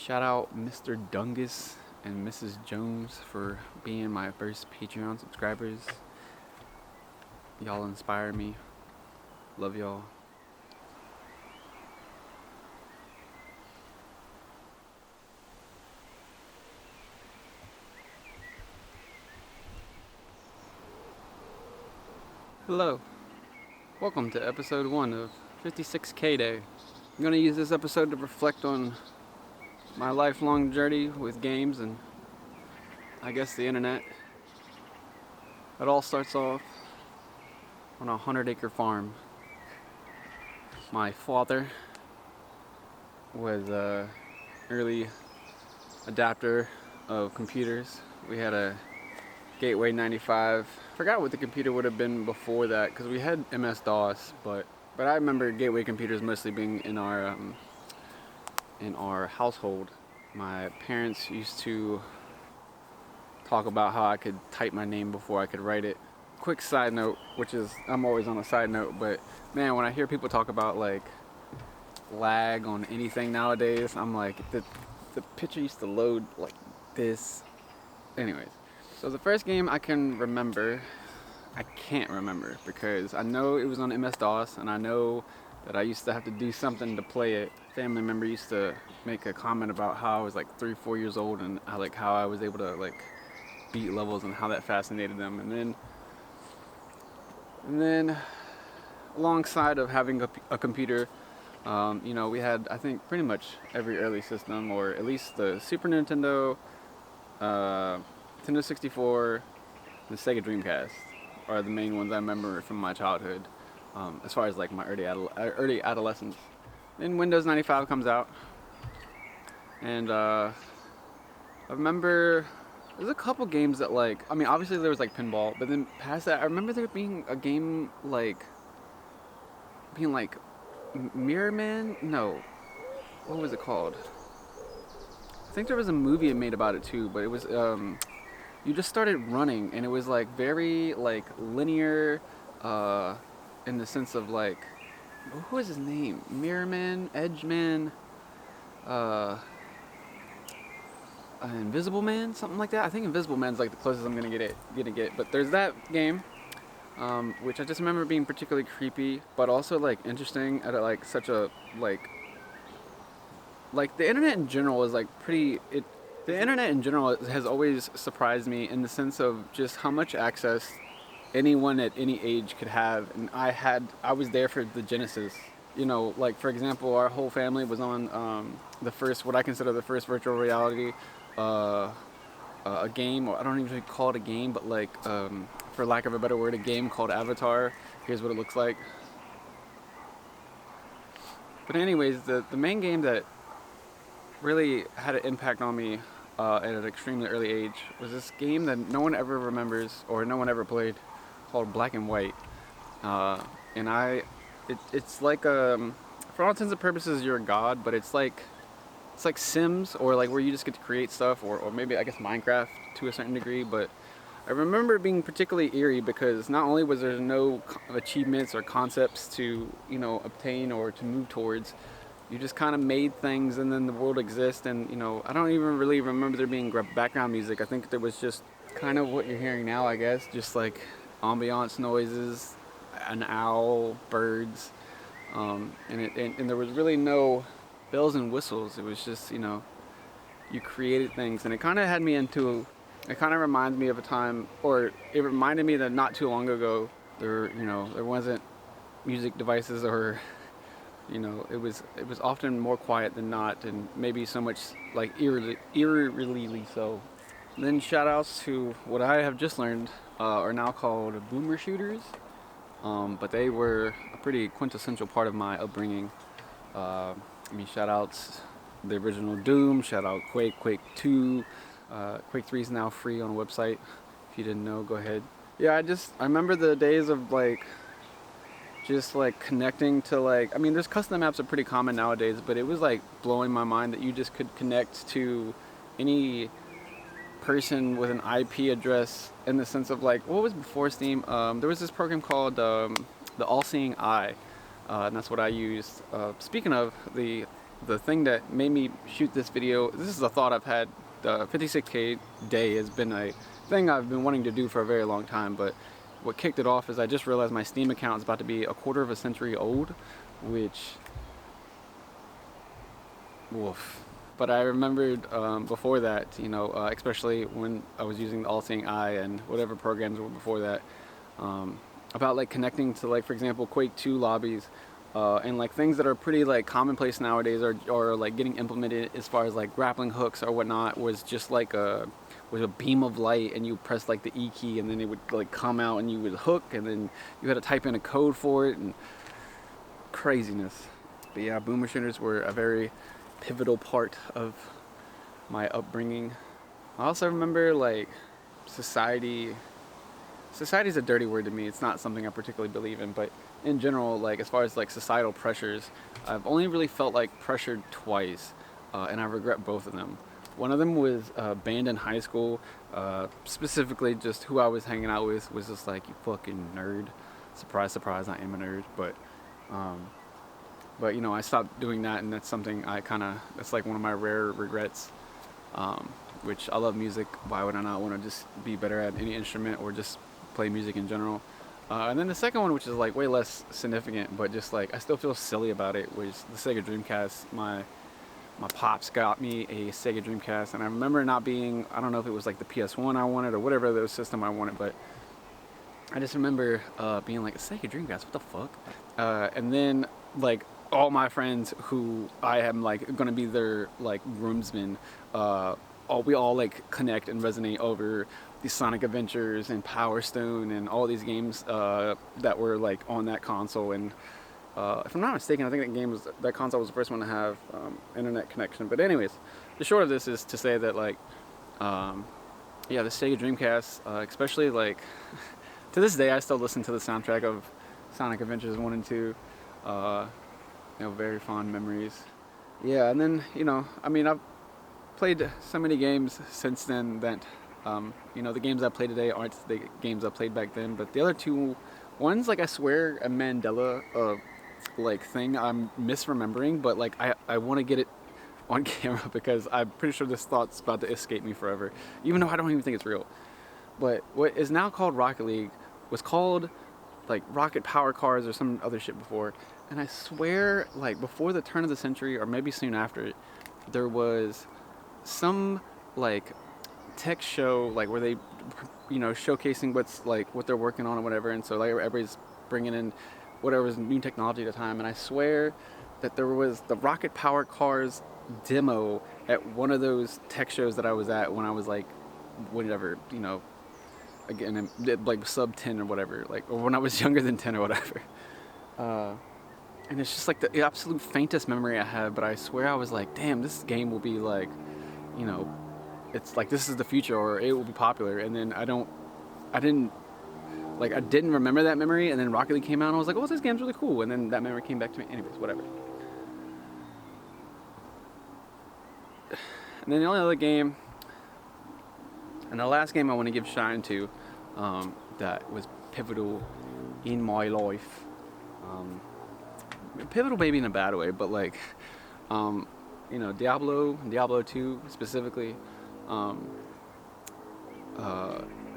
Shout out Mr. Dungus and Mrs. Jones for being my first Patreon subscribers. Y'all inspire me. Love y'all. Hello. Welcome to episode 1 of 56K Day. I'm going to use this episode to reflect on my lifelong journey with games and I guess the internet. It all starts off on a 100-acre farm. My father was an early adapter of computers. We had a Gateway 95. Forgot what the computer would have been before that because we had MS-DOS, but I remember Gateway computers mostly being in our household. My parents used to talk about how I could type my name before I could write it. Quick side note, which is I'm always on a side note, but man, when I hear people talk about like lag on anything nowadays, I'm like the picture used to load like this. Anyways, so the first game I can remember, I can't remember because I know it was on MS-DOS and I know that I used to have to do something to play it. A family member used to make a comment about how I was like 3-4 years old and how I was able to like beat levels and how that fascinated them. And then alongside of having a computer, we had, I think, pretty much every early system, or at least the Super Nintendo, Nintendo 64, the Sega Dreamcast are the main ones I remember from my childhood, as far as like my early adolescence. Then Windows 95 comes out, and I remember there's a couple games that obviously there was like pinball, but then past that, I remember there being a game being like Mirror Man? No. What was it called? I think there was a movie made about it too, but it was, you just started running and it was like very like linear, in the sense of like, who is his name? Mirror Man? Edge Man? Invisible Man? Something like that? I think Invisible Man's like the closest I'm gonna get. But there's that game, which I just remember being particularly creepy, but also like interesting at like such a like the internet in general is like the internet in general has always surprised me in the sense of just how much access anyone at any age could have, and I was there for the genesis. Like for example, our whole family was on what I consider the first virtual reality a game, or I don't even call it a game, but like for lack of a better word, a game called Avatar. Here's what it looks like. But anyways, the main game that really had an impact on me at an extremely early age was this game that no one ever remembers or no one ever played, called Black and White. It's like for all intents and purposes you're a god, but it's like Sims, or like where you just get to create stuff, or maybe I guess Minecraft to a certain degree. But I remember it being particularly eerie because not only was there no achievements or concepts to obtain or to move towards, you just kind of made things and then the world exists. And I don't even really remember there being background music. I think there was just kind of what you're hearing now, I guess, just like ambiance noises, an owl, birds, and there was really no bells and whistles. It was just you created things, and it kind of had me into. It kind of reminds me of a time, or it reminded me that not too long ago there wasn't music devices, or it was often more quiet than not, and maybe so much like eerily so. Then shout outs to what I have just learned are now called boomer shooters, but they were a pretty quintessential part of my upbringing. Shout outs the original Doom, shout out Quake 2, Quake 3 is now free on a website. If you didn't know, go ahead. Yeah, I remember the days of just connecting to there's custom apps are pretty common nowadays, but it was blowing my mind that you just could connect to any person with an IP address, in the sense of what was before Steam. There was this program called the All Seeing Eye, and that's what I used. Speaking of, the the thing that made me shoot this video, this is a thought I've had. The 56K day has been a thing I've been wanting to do for a very long time, but what kicked it off is I just realized my Steam account is about to be a quarter of a century old, which, woof. But I remembered before that, especially when I was using the All-Seeing Eye and whatever programs were before that, about like connecting to, like, for example, Quake 2 lobbies, and like things that are pretty like commonplace nowadays are like getting implemented as far as like grappling hooks or whatnot, was just like a beam of light, and you press like the E key and then it would like come out and you would hook, and then you had to type in a code for it, and craziness. But yeah, boomer shooters were a very pivotal part of my upbringing. I also remember like society's a dirty word to me. It's not something I particularly believe in, but in general, like as far as like societal pressures, I've only really felt like pressured twice, and I regret both of them. One of them was band in high school. Specifically, just who I was hanging out with was just like, you fucking nerd. Surprise, surprise, I am a nerd. But I stopped doing that, and that's something that's like one of my rare regrets. Which I love music. Why would I not want to just be better at any instrument or just play music in general? And then the second one, which is like way less significant, but just like I still feel silly about it, was the Sega Dreamcast. My pops got me a Sega Dreamcast, and I remember it not being, I don't know if it was like the PS1 I wanted or whatever the system I wanted, but I just remember being like, a Sega Dreamcast, what the fuck? And then like all my friends who I am like gonna be their like groomsmen, we all like connect and resonate over these Sonic Adventures and Power Stone and all these games that were like on that console. And if I'm not mistaken, I think that console was the first one to have internet connection. But anyways, the short of this is to say that like, the Sega Dreamcast, especially like to this day, I still listen to the soundtrack of Sonic Adventures 1 and 2. Very fond memories. Yeah, and then I've played so many games since then that the games I play today aren't the games I played back then. But the other two ones, like, I swear, a Mandela like thing I'm misremembering, but like I want to get it on camera because I'm pretty sure this thought's about to escape me forever, even though I don't even think it's real. But what is now called Rocket League was called like Rocket Power Cars or some other shit before. And I swear, like, before the turn of the century, or maybe soon after, there was some like tech show, like where they showcasing what they're working on or whatever. And so like everybody's bringing in whatever's new technology at the time. And I swear that there was the Rocket Power Cars demo at one of those tech shows that I was at when I was like whatever, again, like sub 10 or whatever, like, or when I was younger than 10 or whatever. And it's just like the absolute faintest memory I have, but I swear I was like, damn, this game will be like, it's like, this is the future, or it will be popular. And then I didn't remember that memory, and then Rocket League came out, and I was like, oh, this game's really cool. And then that memory came back to me. Anyways, whatever. And then the only other game, and the last game I want to give shine to, that was pivotal in my life. Pivotal maybe in a bad way, but like, Diablo 2 specifically.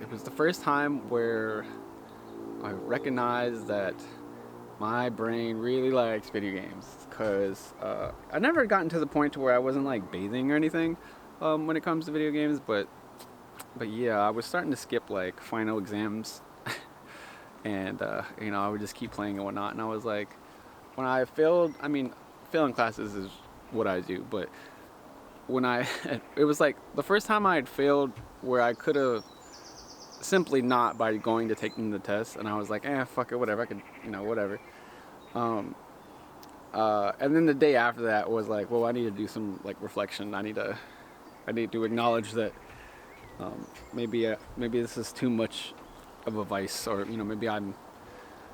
It was the first time where I recognized that my brain really likes video games, because I never gotten to the point to where I wasn't like bathing or anything when it comes to video games, but yeah, I was starting to skip like final exams and I would just keep playing and whatnot. And I was like, when I failed, failing classes is what I do, but when it was like the first time I had failed where I could have simply not by going to taking the test, and I was like, fuck it, whatever, I could, whatever. And then the day after that was like, well, I need to do some like reflection. I need to acknowledge that maybe this is too much of a vice, or maybe I'm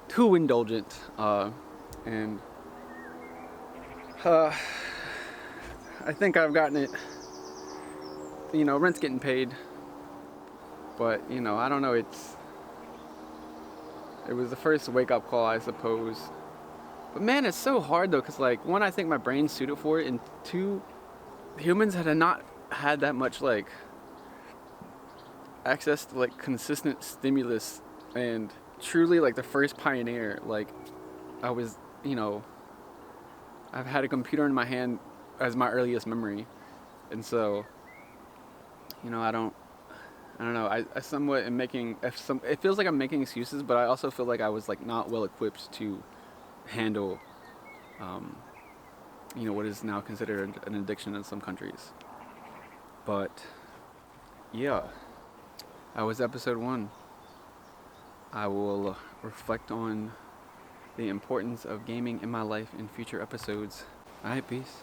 too indulgent, and I think I've gotten it. Rent's getting paid, but I don't know. It was the first wake up call, I suppose. But man, it's so hard though, because like one, I think my brain's suited for it, and two, humans had not had that much like access to like consistent stimulus, and truly like the first pioneer. Like I was, you know, I've had a computer in my hand as my earliest memory, and so, you know, I don't know. I somewhat am making. It feels like I'm making excuses, but I also feel like I was like not well equipped to handle, um, you know, what is now considered an addiction in some countries. But yeah, that was episode 1. I will reflect on the importance of gaming in my life in future episodes. Alright, peace.